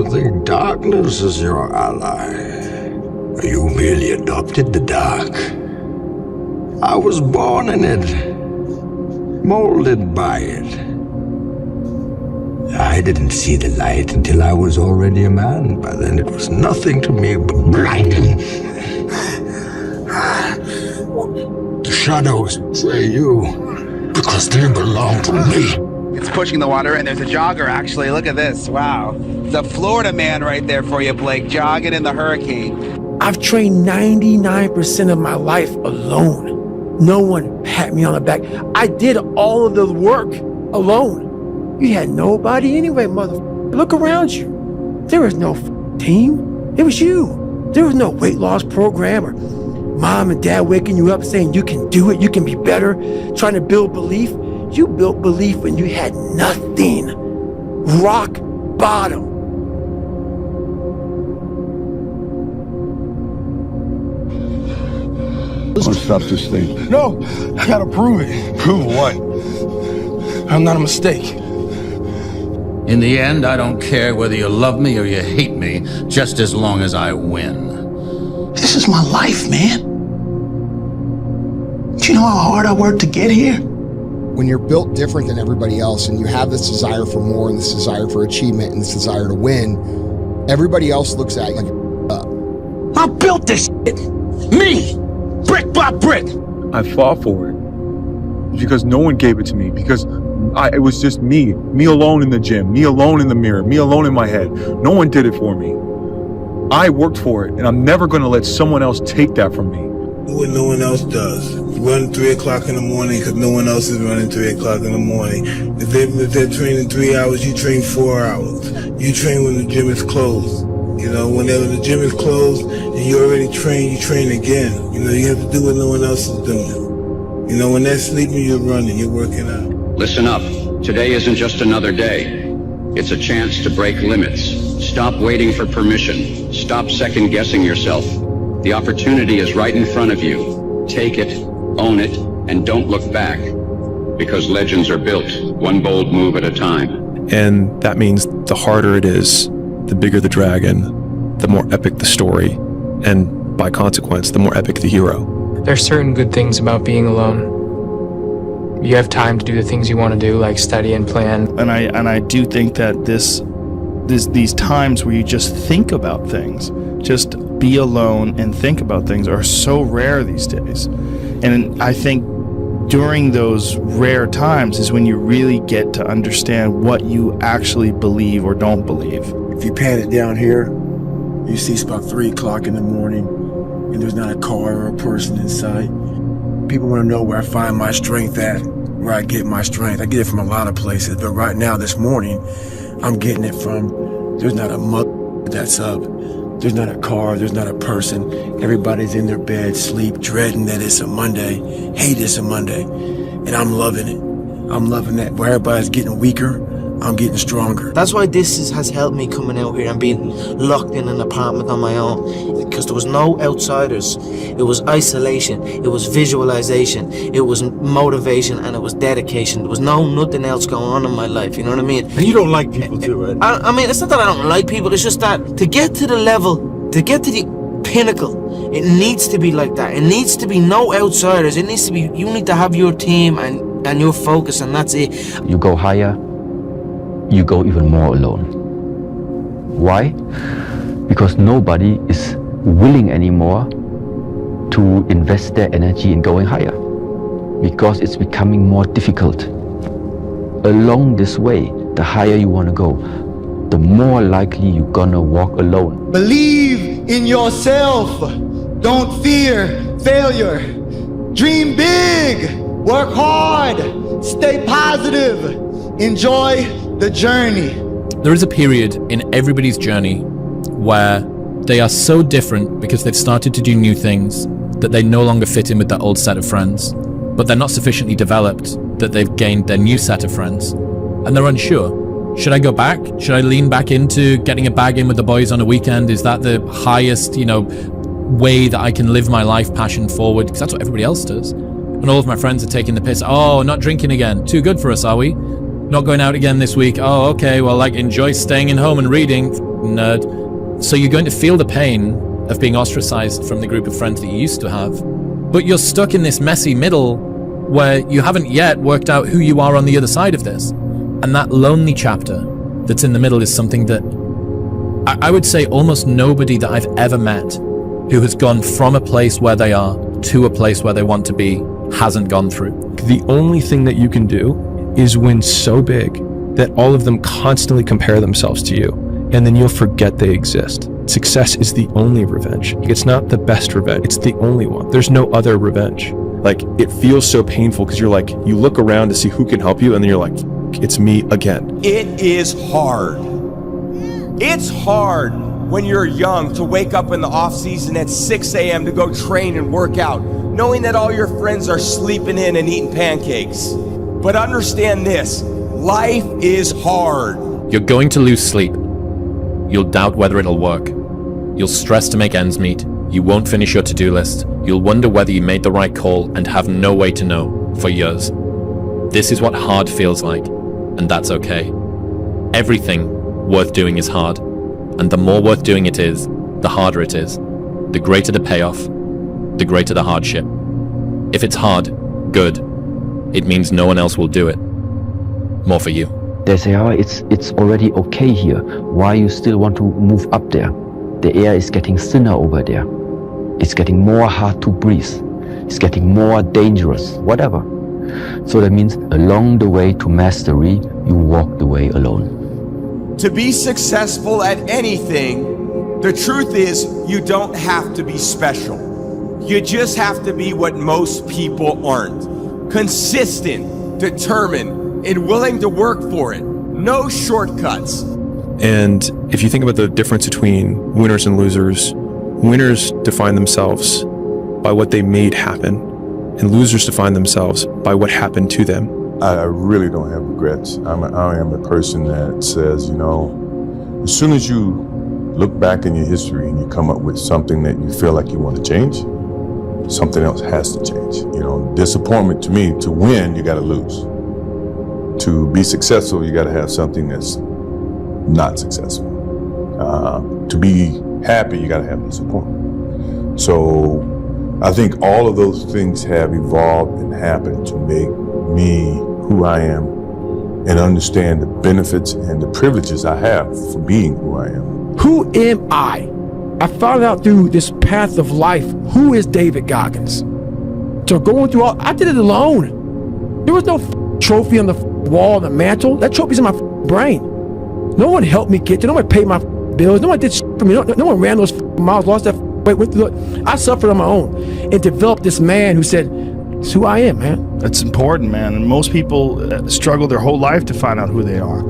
to think darkness is your ally. You merely adopted the dark. I was born in it, molded by it. I didn't see the light until I was already a man. By then it was nothing to me but blinding. The shadows betray you because they belong to me. It's pushing the water, and there's a jogger, actually. Look at this. Wow. The Florida man right there for you, Blake, jogging in the hurricane. I've trained 99% of my life alone. No one pat me on the back. I did all of the work alone. You had nobody anyway, motherfucker. Look around you. There was no team. It was you. There was no weight loss program or mom and dad waking you up saying you can do it, you can be better, trying to build belief. You built belief when you had nothing. Rock bottom. Let's stop this thing. No, I gotta prove it. Prove what? I'm not a mistake. In the end, I don't care whether you love me or you hate me, just as long as I win. This is my life, man. Do you know how hard I worked to get here? When you're built different than everybody else and you have this desire for more and this desire for achievement and this desire to win, everybody else looks at you like you're up. I built this shit. Me. Brick by brick. I fought for it because no one gave it to me, because it was just me alone in the gym, me alone in the mirror, me alone in my head. No one did it for me. I worked for it, and I'm never going to let someone else take that from me. Do what no one else does. Run 3 o'clock in the morning because no one else is running 3 o'clock in the morning. If they're training 3 hours, you train 4 hours. You train when the gym is closed. You know, whenever the gym is closed and you already trained, you train again. You know, you have to do what no one else is doing. You know, when they're sleeping, you're running, you're working out. Listen up. Today isn't just another day. It's a chance to break limits. Stop waiting for permission. Stop second-guessing yourself. The opportunity is right in front of you. Take it, own it, and don't look back. Because legends are built, one bold move at a time. And that means the harder it is, the bigger the dragon, the more epic the story, and by consequence, the more epic the hero. There's certain good things about being alone. You have time to do the things you want to do, like study and plan. And I do think that these times where you just think about things, just be alone and think about things, are so rare these days. And I think during those rare times is when you really get to understand what you actually believe or don't believe. If you pan it down here, you see it's about 3 o'clock in the morning and there's not a car or a person in sight. People want to know where I find my strength at, where I get my strength. I get it from a lot of places, but right now, this morning, I'm getting it from, there's not a mother that's up. There's not a car, there's not a person. Everybody's in their bed, sleep, dreading that it's a Monday, hate it's a Monday. And I'm loving it. I'm loving that. Where everybody's getting weaker, I'm getting stronger. That's why this has helped me coming out here and being locked in an apartment on my own, because there was no outsiders. It was isolation, it was visualization, it was motivation, and it was dedication. There was nothing else going on in my life, you know what I mean? And you don't like people too, right? I mean, it's not that I don't like people, it's just that to get to the level, to get to the pinnacle, it needs to be like that. It needs to be no outsiders. It needs to be, you need to have your team and your focus, and that's it. You go higher, you go even more alone. Why? Because nobody is willing anymore to invest their energy in going higher, because it's becoming more difficult. Along this way, the higher you want to go, the more likely you're gonna walk alone. Believe in yourself. Don't fear failure. Dream big. Work hard. Stay positive. Enjoy the journey. There is a period in everybody's journey where they are so different because they've started to do new things that they no longer fit in with that old set of friends, but they're not sufficiently developed that they've gained their new set of friends, and they're unsure. Should I go back? Should I lean back into getting a bag in with the boys on a weekend? Is that the highest, way that I can live my life passion forward? Because that's what everybody else does. And all of my friends are taking the piss. Oh, not drinking again. Too good for us, are we? Not going out again this week. Oh, okay. Well, enjoy staying in home and reading. nerd. So you're going to feel the pain of being ostracized from the group of friends that you used to have. But you're stuck in this messy middle where you haven't yet worked out who you are on the other side of this. And that lonely chapter that's in the middle is something that I would say almost nobody that I've ever met who has gone from a place where they are to a place where they want to be hasn't gone through. The only thing that you can do is win so big that all of them constantly compare themselves to you, and then you'll forget they exist. Success is the only revenge. It's not the best revenge, it's the only one. There's no other revenge. Like, it feels so painful because you're like, you look around to see who can help you, and then you're like, it's me again. It is hard. It's hard when you're young to wake up in the off season at 6 a.m. to go train and work out, knowing that all your friends are sleeping in and eating pancakes. But understand this, life is hard. You're going to lose sleep. You'll doubt whether it'll work. You'll stress to make ends meet. You won't finish your to-do list. You'll wonder whether you made the right call and have no way to know for years. This is what hard feels like, and that's okay. Everything worth doing is hard, and the more worth doing it is, the harder it is. The greater the payoff, the greater the hardship. If it's hard, good. It means no one else will do it. More for you. They say, oh, it's already okay here. Why you still want to move up there? The air is getting thinner over there. It's getting more hard to breathe. It's getting more dangerous, whatever. So that means along the way to mastery, you walk the way alone. To be successful at anything, the truth is you don't have to be special. You just have to be what most people aren't. Consistent, determined, and willing to work for it. No shortcuts. And if you think about the difference between winners and losers, winners define themselves by what they made happen, and losers define themselves by what happened to them. I really don't have regrets. I am a person that says, you know, as soon as you look back in your history and you come up with something that you feel like you want to change, something else has to change. You know, disappointment to me, to win, you got to lose. To be successful, you got to have something that's not successful. To be happy, you got to have disappointment. So I think all of those things have evolved and happened to make me who I am and understand the benefits and the privileges I have for being who I am. Who am I? I found out through this path of life, who is David Goggins? So going through all, I did it alone. There was no trophy on the wall, on the mantle. That trophy's in my brain. No one helped me get there. No one paid my bills. No one did shit for me. No one ran those miles, lost that weight, went through it. I suffered on my own and developed this man who said, it's who I am, man. That's important, man. And most people struggle their whole life to find out who they are.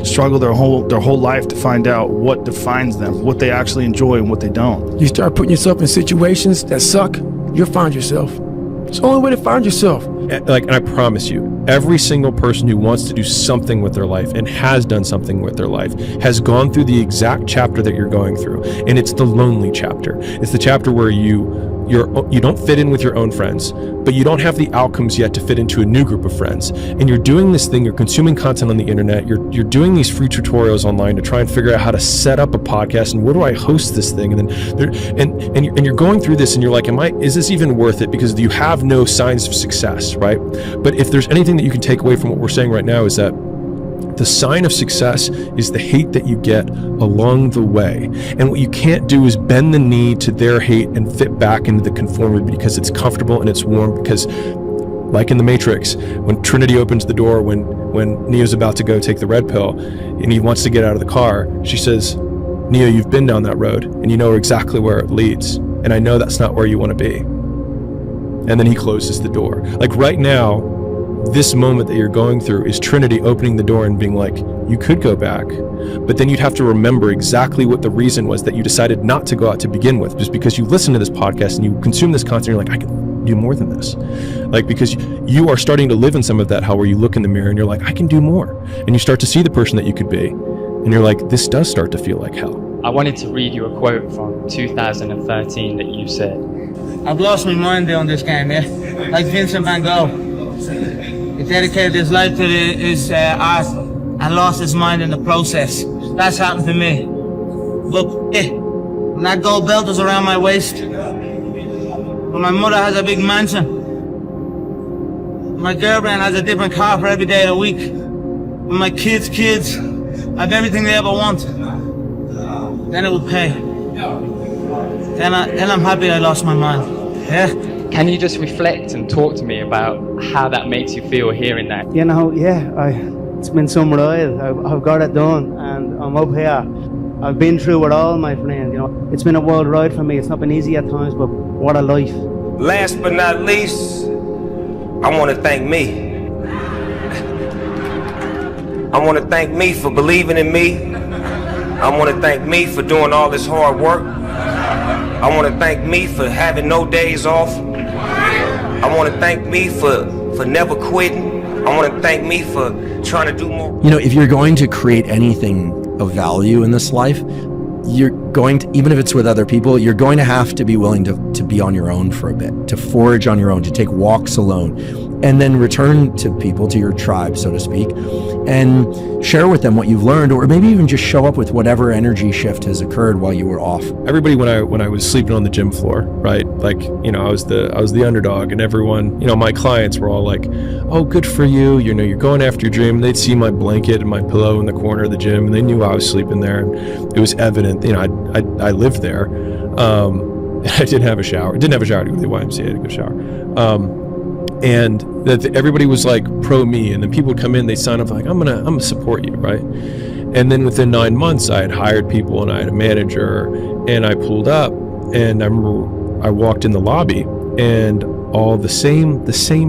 Struggle their whole life to find out what defines them, what they actually enjoy and what they don't. You start putting yourself in situations that suck, you'll find yourself. It's the only way to find yourself. And I promise you, every single person who wants to do something with their life and has done something with their life has gone through the exact chapter that you're going through. And it's the lonely chapter. It's the chapter where you don't fit in with your own friends, but you don't have the outcomes yet to fit into a new group of friends. And you're doing this thing, you're consuming content on the internet, you're doing these free tutorials online to try and figure out how to set up a podcast and where do I host this thing? And then you're going through this and you're like, is this even worth it? Because you have no signs of success, right? But if there's anything that you can take away from what we're saying right now is that the sign of success is the hate that you get along the way. And what you can't do is bend the knee to their hate and fit back into the conformity because it's comfortable and it's warm. Because like in the Matrix, when Trinity opens the door, when Neo's about to go take the red pill and he wants to get out of the car, she says, Neo, you've been down that road and you know exactly where it leads. And I know that's not where you want to be. And then he closes the door. Like right now, this moment that you're going through is Trinity opening the door and being like, you could go back, but then you'd have to remember exactly what the reason was that you decided not to go out to begin with, just because you listen to this podcast and you consume this content, you're like, I can do more than this. Like, because you are starting to live in some of that hell where you look in the mirror and you're like, I can do more. And you start to see the person that you could be. And you're like, this does start to feel like hell. I wanted to read you a quote from 2013 that you said. I've lost my mind on this game, yeah? Like Vincent van Gogh. He dedicated his life to his art and lost his mind in the process. That's happened to me. Look, when that gold belt is around my waist, when my mother has a big mansion, when my girlfriend has a different car for every day of the week, when my kids have everything they ever want, then it will pay. Then I'm happy I lost my mind. Yeah? Can you just reflect and talk to me about how that makes you feel hearing that? You know, it's been some ride. I've got it done, and I'm up here. I've been through it all, my friend. You know, it's been a wild ride for me. It's not been easy at times, but what a life. Last but not least, I want to thank me. I want to thank me for believing in me. I want to thank me for doing all this hard work. I want to thank me for having no days off. I want to thank me for never quitting. I want to thank me for trying to do more. You know, if you're going to create anything of value in this life, you're going to, even if it's with other people, you're going to have to be willing to be on your own for a bit, to forage on your own, to take walks alone, and then return to people, to your tribe, so to speak, and share with them what you've learned, or maybe even just show up with whatever energy shift has occurred while you were off. Everybody, when I was sleeping on the gym floor, right? Like, you know, I was the underdog, and everyone, you know, my clients were all like, "Oh, good for you. You know, you're going after your dream." They'd see my blanket and my pillow in the corner of the gym, and they knew I was sleeping there, and it was evident. You know, I lived there. I didn't have a shower. I didn't have a shower to go to the YMCA to go shower. And that everybody was like pro me, and then people would come in, they sign up like, I'm gonna support you, right? And then within 9 months, I had hired people and I had a manager, and I pulled up, and I remember I walked in the lobby, and all the same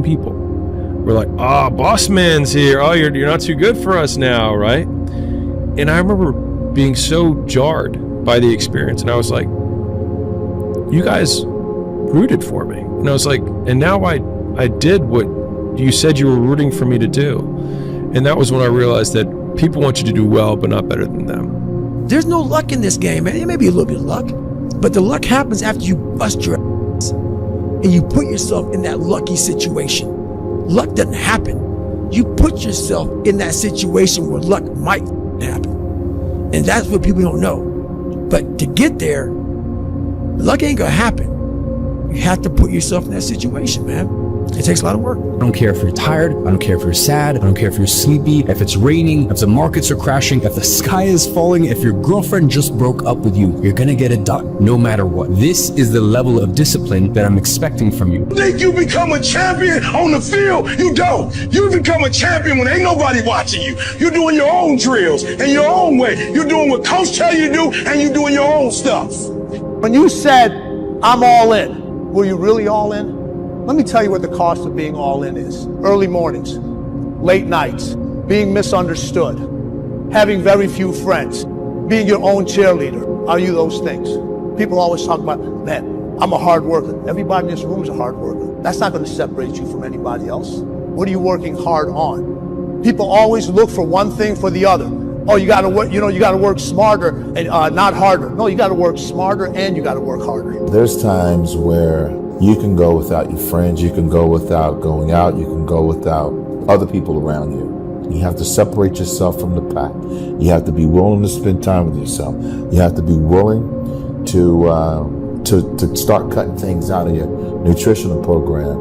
people were like, "Oh, boss man's here. Oh, you're not too good for us now, right?" And I remember being so jarred by the experience, and I was like, "You guys rooted for me," and I was like, and now I did what you said you were rooting for me to do. And that was when I realized that people want you to do well, but not better than them. There's no luck in this game, man. It may be a little bit of luck, but the luck happens after you bust your ass and you put yourself in that lucky situation. Luck doesn't happen. You put yourself in that situation where luck might happen. And that's what people don't know. But to get there, luck ain't gonna happen. You have to put yourself in that situation, man. It takes a lot of work. I don't care if you're tired. I don't care if you're sad. I don't care if you're sleepy, if it's raining, if the markets are crashing, if the sky is falling, if your girlfriend just broke up with you. You're gonna get it done, no matter what. This is the level of discipline that I'm expecting from you. You think you become a champion on the field? You don't. You become a champion when ain't nobody watching you. You're doing your own drills in your own way. You're doing what coach tell you to do, and you're doing your own stuff. When you said, "I'm all in," were you really all in? Let me tell you what the cost of being all in is. Early mornings, late nights, being misunderstood, having very few friends, being your own cheerleader. Are you those things? People always talk about, "Man, I'm a hard worker." Everybody in this room is a hard worker. That's not going to separate you from anybody else. What are you working hard on? People always look for one thing for the other. Oh, you got to work. You know, you got to work smarter and not harder. No, you got to work smarter and you got to work harder. There's times where you can go without your friends, you can go without going out, you can go without other people around you. You have to separate yourself from the pack. You have to be willing to spend time with yourself. You have to be willing to start cutting things out of your nutritional program.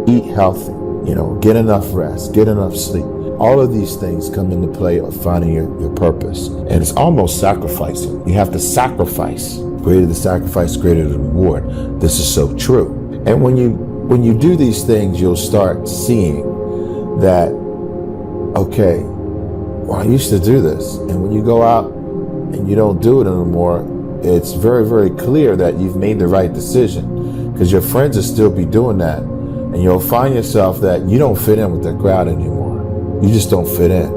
Eat healthy, you know, get enough rest, get enough sleep. All of these things come into play of finding your purpose. And it's almost sacrificing. You have to sacrifice. Greater the sacrifice, greater the reward. This is so true. And when you do these things, you'll start seeing that, okay, well, I used to do this. And when you go out and you don't do it anymore, it's very, very clear that you've made the right decision, because your friends will still be doing that. And you'll find yourself that you don't fit in with that crowd anymore. You just don't fit in.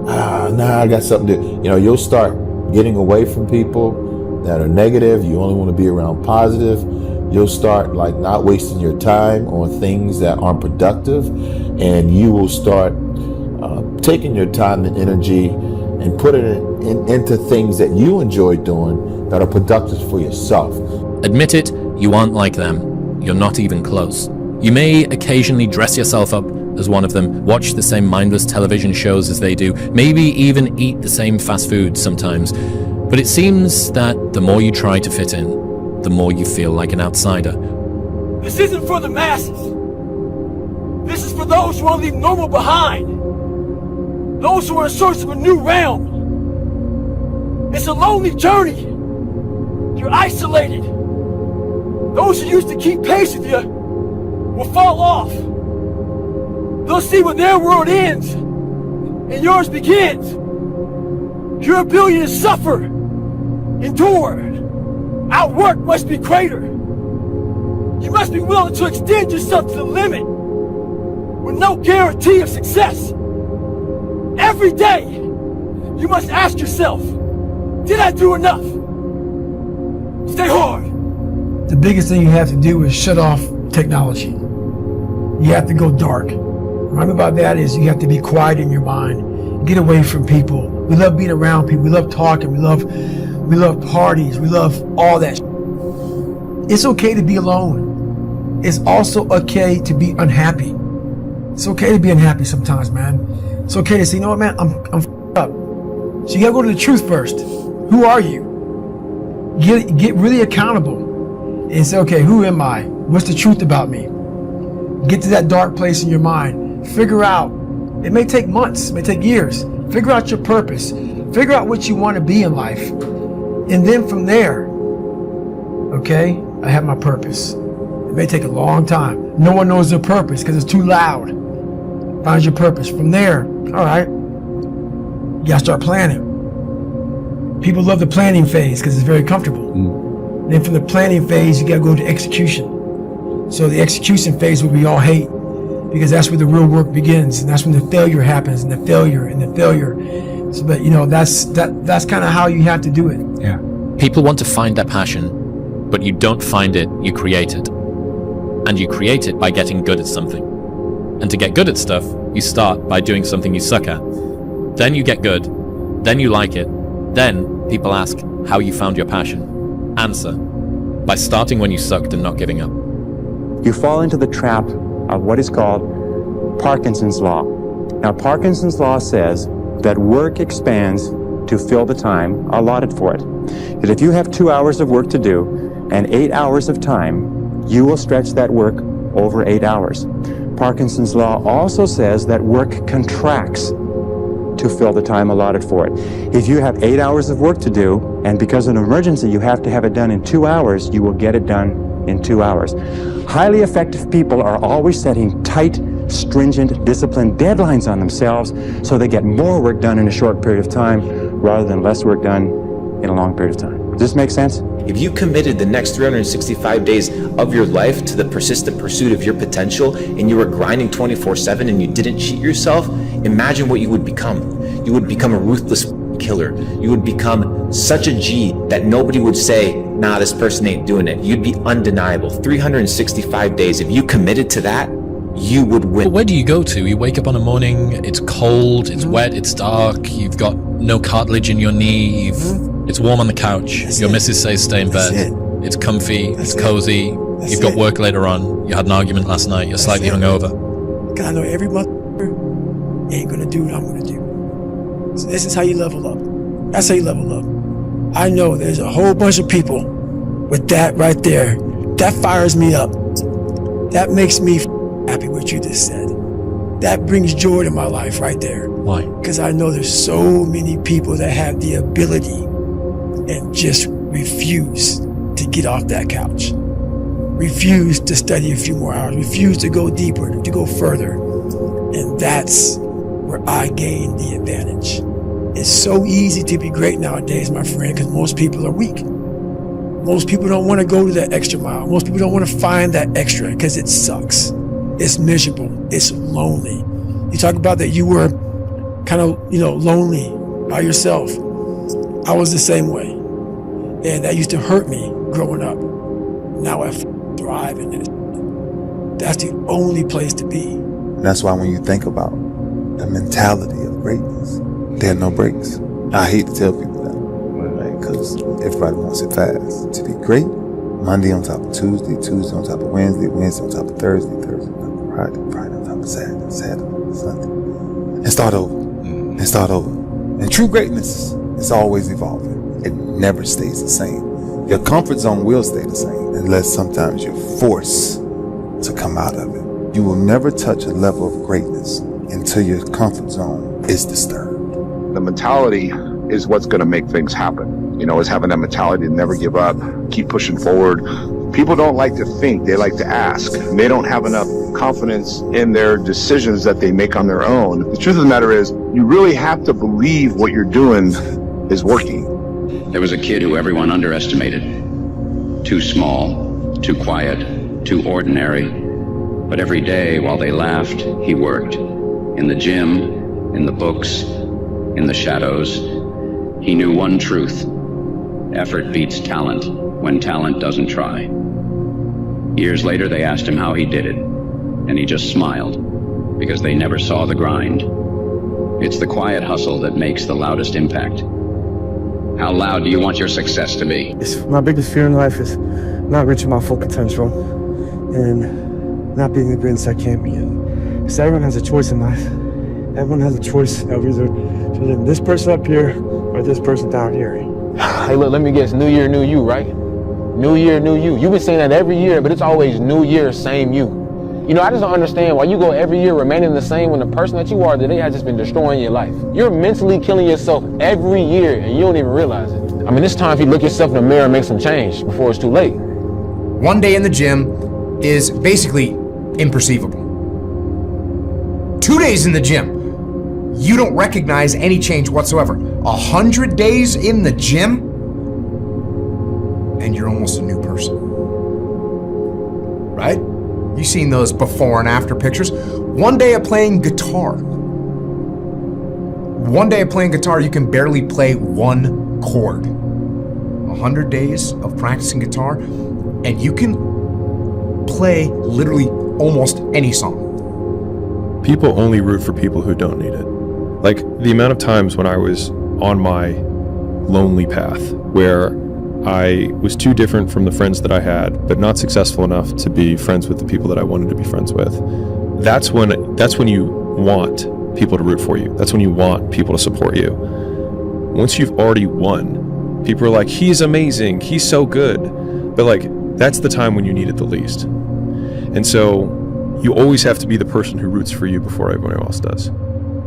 I got something to do. You know, you'll start getting away from people that are negative. You only want to be around positive. You'll start like not wasting your time on things that aren't productive, and you will start taking your time and energy and putting it into things that you enjoy doing that are productive for yourself. Admit it, you aren't like them. You're not even close. You may occasionally dress yourself up as one of them, watch the same mindless television shows as they do, maybe even eat the same fast food sometimes, But it seems that the more you try to fit in, the more you feel like an outsider. This isn't for the masses. This is for those who want to leave normal behind. Those who are in search of a new realm. It's a lonely journey. You're isolated. Those who used to keep pace with you will fall off. They'll see when their world ends and yours begins. Your ability to suffer, endure, outwork must be greater. You must be willing to extend yourself to the limit with no guarantee of success. Every day, you must ask yourself, did I do enough? Stay hard. The biggest thing you have to do is shut off technology. You have to go dark. What I mean by that is you have to be quiet in your mind. Get away from people. We love being around people. We love talking. We love parties. We love all that. It's okay to be alone. It's also okay to be unhappy. It's okay to be unhappy sometimes, man. It's okay to say, you know what, man, I'm up. So you gotta go to the truth first. Who are you? Get really accountable and say, okay, who am I? What's the truth about me? Get to that dark place in your mind. Figure out. It may take months, it may take years. Figure out your purpose. Figure out what you want to be in life. And then from there, okay, I have my purpose. It may take a long time. No one knows their purpose because it's too loud. Find your purpose. From there, all right, you gotta start planning. People love the planning phase because it's very comfortable. Then from the planning phase, you gotta go to execution. So the execution phase will be all hate, because that's where the real work begins, and that's when the failure happens, and the failure. So, but you know, that's kind of how you have to do it. Yeah. People want to find their passion, but you don't find it, you create it. And you create it by getting good at something. And to get good at stuff, you start by doing something you suck at. Then you get good, then you like it. Then people ask how you found your passion. Answer: by starting when you sucked and not giving up. You fall into the trap of what is called Parkinson's law. Now, Parkinson's law says that work expands to fill the time allotted for it. That if you have 2 hours of work to do and 8 hours of time, you will stretch that work over 8 hours. Parkinson's law also says that work contracts to fill the time allotted for it. If you have 8 hours of work to do, and because of an emergency you have to have it done in 2 hours, you will get it done in 2 hours. Highly effective people are always setting tight, stringent, disciplined deadlines on themselves so they get more work done in a short period of time rather than less work done in a long period of time. Does this make sense? If you committed the next 365 days of your life to the persistent pursuit of your potential and you were grinding 24/7 and you didn't cheat yourself, imagine what you would become. You would become a ruthless killer. You would become such a G that nobody would say, nah, this person ain't doing it. You'd be undeniable. 365 days, if you committed to that, you would win. But where do you go to? You wake up on a morning, it's cold, it's wet, it's dark, you've got no cartilage in your knee, it's warm on the couch, your missus says stay in bed, it's comfy, it's cozy, you've got work later on, you had an argument last night, you're slightly hungover. Because I know every motherfucker ain't gonna do what I'm gonna do. So this is how you level up. That's how you level up. I know there's a whole bunch of people with that right there. That fires me up. That makes me happy what you just said. That brings joy to my life right there. Why? Because I know there's so many people that have the ability and just refuse to get off that couch. Refuse to study a few more hours. Refuse to go deeper, to go further. And that's where I gain the advantage. It's so easy to be great nowadays, my friend, because most people are weak. Most people don't want to go to that extra mile. Most people don't want to find that extra because it sucks. It's miserable. It's lonely. You talk about that you were kind of, lonely by yourself. I was the same way. And that used to hurt me growing up. Now I thrive in it. That's the only place to be. That's why when you think about the mentality of greatness, there are no breaks. I hate to tell people that, right? Because everybody wants it fast. To be great, Monday on top of Tuesday, Tuesday on top of Wednesday, Wednesday on top of Thursday, Thursday on top of Friday, Friday on top of Saturday, Saturday on top of Sunday. And start over. And start over. And true greatness is always evolving. it never stays the same. Your comfort zone will stay the same unless sometimes you're forced to come out of it. You will never touch a level of greatness until your comfort zone is disturbed. The mentality is what's going to make things happen. You know, is having that mentality to never give up, keep pushing forward. People don't like to think, they like to ask. They don't have enough confidence in their decisions that they make on their own. The truth of the matter is, you really have to believe what you're doing is working. There was a kid who everyone underestimated. Too small, too quiet, too ordinary. But every day while they laughed, he worked. In the gym, in the books, in the shadows. He knew one truth. Effort beats talent when talent doesn't try. Years later, they asked him how he did it, and he just smiled, because they never saw the grind. It's the quiet hustle that makes the loudest impact. How loud do you want your success to be? My biggest fear in life is not reaching my full potential and not being the greatest I can be. Because everyone has a choice in life. Everyone has a choice of either to live this person up here or this person down here. Hey, look, let me guess. New year, new you, right? New year, new you. You've been saying that every year, but it's always new year, same you. You know, I just don't understand why you go every year remaining the same when the person that you are today has just been destroying your life. You're mentally killing yourself every year and you don't even realize it. I mean, it's time for you to look yourself in the mirror and make some change before it's too late. One day in the gym is basically imperceivable. 2 days in the gym, you don't recognize any change whatsoever. 100 days in the gym, and you're almost a new person. Right? You've seen those before and after pictures. One day of playing guitar. One day of playing guitar, you can barely play one chord. 100 days of practicing guitar, and you can play literally almost any song. People only root for people who don't need it. Like the amount of times when I was on my lonely path where I was too different from the friends that I had, but not successful enough to be friends with the people that I wanted to be friends with. That's when you want people to root for you. That's when you want people to support you. Once you've already won, people are like, he's amazing, he's so good. But like, that's the time when you need it the least. And so you always have to be the person who roots for you before everyone else does.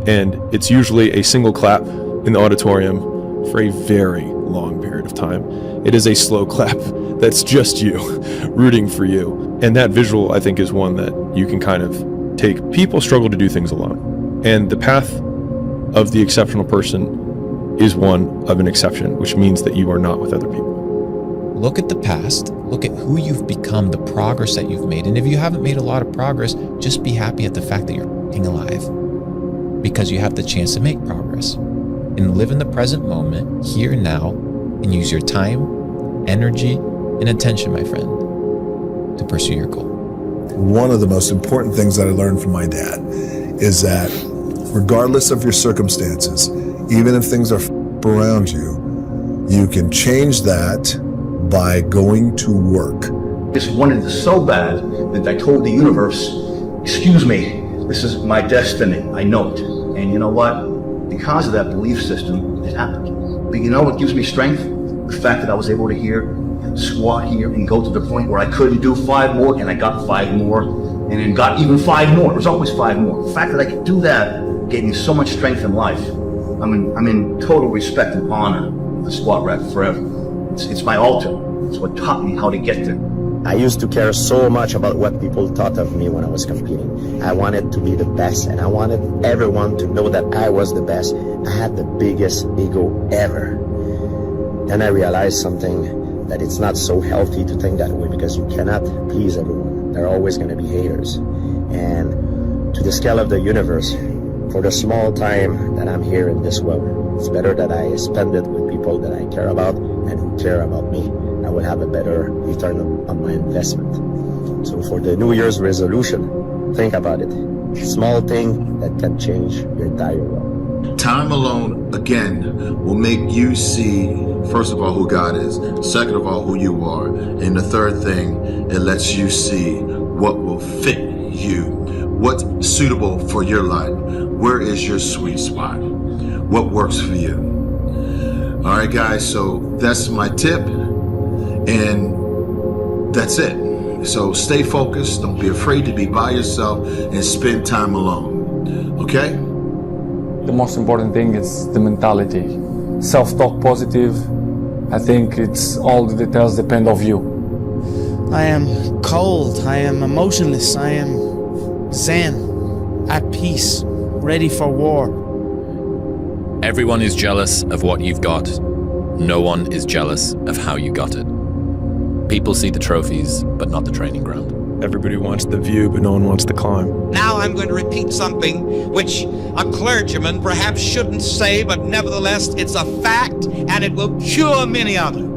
And it's usually a single clap in the auditorium for a very long period of time. It is a slow clap that's just you rooting for you. And that visual, I think, is one that you can kind of take. People struggle to do things alone. And the path of the exceptional person is one of an exception, which means that you are not with other people. Look at the past, look at who you've become, the progress that you've made. And if you haven't made a lot of progress, just be happy at the fact that you're alive, because you have the chance to make progress. And live in the present moment, here and now, and use your time, energy, and attention, my friend, to pursue your goal. One of the most important things that I learned from my dad is that regardless of your circumstances, even if things are around you, you can change that by going to work. Just wanted it so bad that I told the universe, excuse me, this is my destiny, I know it. And you know what? Because of that belief system, it happened. But you know what gives me strength? The fact that I was able to squat here and go to the point where I couldn't do 5 more, and I got 5 more, and then got even 5 more. It was always 5 more. The fact that I could do that gave me so much strength in life. I'm in total respect and honor of the squat rack forever. It's my altar. It's what taught me how to get there. I used to care so much about what people thought of me when I was competing. I wanted to be the best, and I wanted everyone to know that I was the best. I had the biggest ego ever. Then I realized something, that it's not so healthy to think that way, because you cannot please everyone. There are always going to be haters. And to the scale of the universe, for the small time that I'm here in this world, it's better that I spend it with people that I care about and who care about me. I will have a better return on my investment. So for the New Year's resolution, think about it. Small thing that can change your entire world. Time alone, again, will make you see, first of all, who God is, second of all, who you are, and the third thing, it lets you see what will fit you, what's suitable for your life, where is your sweet spot, what works for you. All right, guys, so that's my tip, and that's it. So stay focused, don't be afraid to be by yourself, and spend time alone, okay? The most important thing is the mentality. Self-talk positive. I think it's all the details depend of you. I am cold, I am emotionless, I am zen, at peace, ready for war. Everyone is jealous of what you've got. No one is jealous of how you got it. People see the trophies, but not the training ground. Everybody wants the view, but no one wants to climb. Now I'm going to repeat something which a clergyman perhaps shouldn't say, but nevertheless it's a fact and it will cure many others.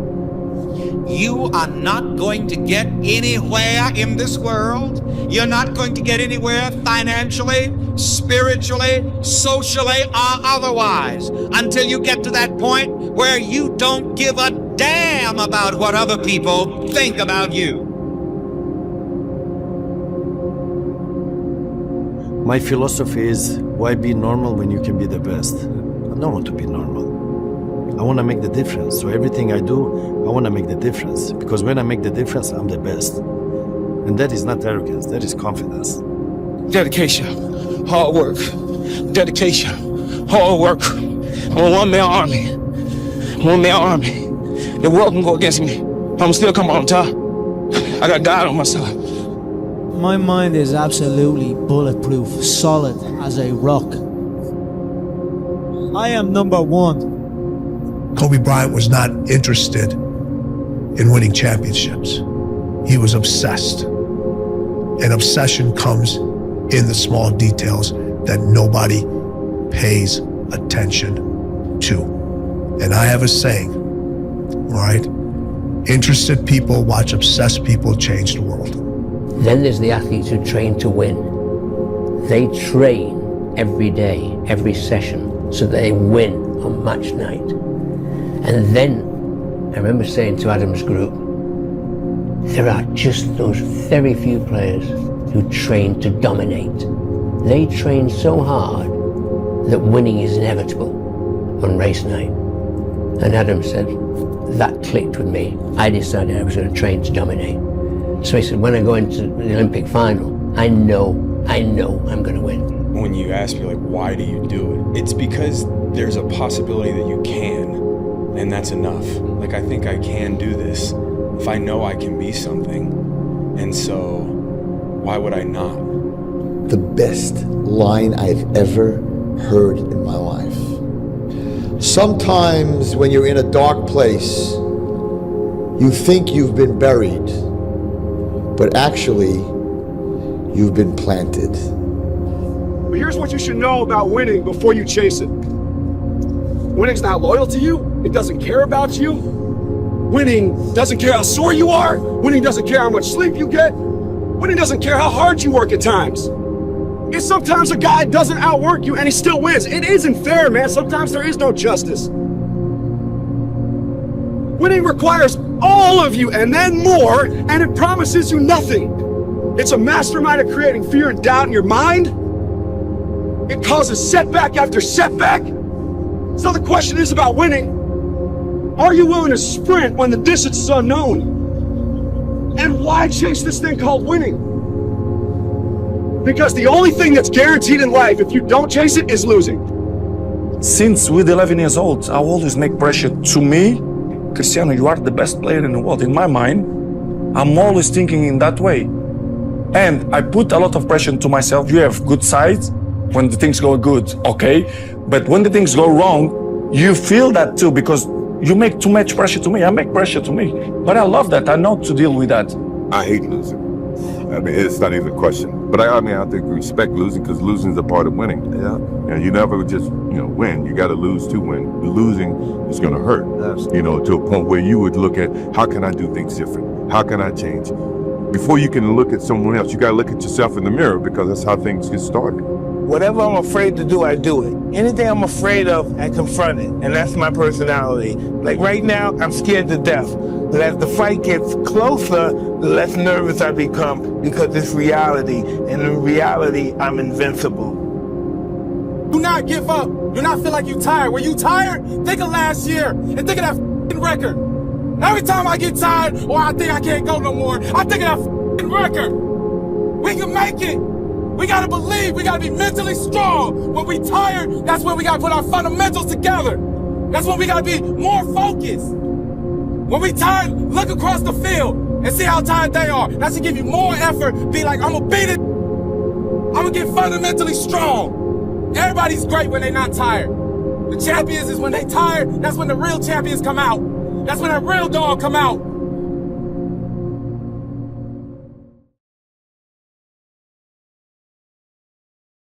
You are not going to get anywhere in this world. You're not going to get anywhere financially, spiritually, socially, or otherwise until you get to that point where you don't give a damn about what other people think about you. My philosophy is, why be normal when you can be the best? I don't want to be normal. I want to make the difference. So everything I do, I want to make the difference. Because when I make the difference, I'm the best. And that is not arrogance, that is confidence. Dedication, hard work. Dedication, hard work. I'm a one-man army. One-man army. The world can go against me. I'm still come on top. I got God on my side. My mind is absolutely bulletproof, solid as a rock. I am number one. Kobe Bryant was not interested in winning championships. He was obsessed. And obsession comes in the small details that nobody pays attention to. And I have a saying, all right? Interested people watch obsessed people change the world. Then there's the athletes who train to win. They train every day, every session, so they win on match night. And then, I remember saying to Adam's group, there are just those very few players who train to dominate. They train so hard that winning is inevitable on race night. And Adam said, that clicked with me. I decided I was going to train to dominate. So he said, when I go into the Olympic final, I know I'm going to win. When you ask me, like, why do you do it? It's because there's a possibility that you can, and that's enough. Like, I think I can do this if I know I can be something. And so, why would I not? The best line I've ever heard in my life. Sometimes when you're in a dark place, you think you've been buried, but actually, you've been planted. But here's what you should know about winning before you chase it. Winning's not loyal to you. It doesn't care about you. Winning doesn't care how sore you are. Winning doesn't care how much sleep you get. Winning doesn't care how hard you work at times. And sometimes a guy doesn't outwork you and he still wins. It isn't fair, man. Sometimes there is no justice. Winning requires all of you and then more, and it promises you nothing. It's a mastermind of creating fear and doubt in your mind. It causes setback after setback. So the question is about winning. Are you willing to sprint when the distance is unknown? And why chase this thing called winning? Because the only thing that's guaranteed in life, if you don't chase it, is losing. Since with 11 years old, I always make pressure to me. Cristiano, you are the best player in the world. In my mind, I'm always thinking in that way. And I put a lot of pressure to myself. You have good sides when the things go good, okay? But when the things go wrong, you feel that too because you make too much pressure to me. I make pressure to me. But I love that. I know to deal with that. I hate losing. I mean, it's not even a question. But I mean, I think we respect losing because losing is a part of winning. Yeah. And you never just, win. You got to lose to win. Losing is going to hurt. Absolutely. To a point where you would look at, how can I do things different? How can I change? Before you can look at someone else, you got to look at yourself in the mirror because that's how things get started. Whatever I'm afraid to do, I do it. Anything I'm afraid of, I confront it. And that's my personality. Like right now, I'm scared to death. But as the fight gets closer, the less nervous I become because it's reality. And in reality, I'm invincible. Do not give up. Do not feel like you're tired. When you tired, think of last year and think of that record. Every time I get tired or I think I can't go no more, I think of that record. We can make it. We gotta believe. We gotta be mentally strong. When we tired, that's when we gotta put our fundamentals together. That's when we gotta be more focused. When we tired, look across the field and see how tired they are. That should give you more effort. Be like, I'm gonna beat it. I'm gonna get fundamentally strong. Everybody's great when they're not tired. The champions is when they tired, that's when the real champions come out. That's when that real dog come out.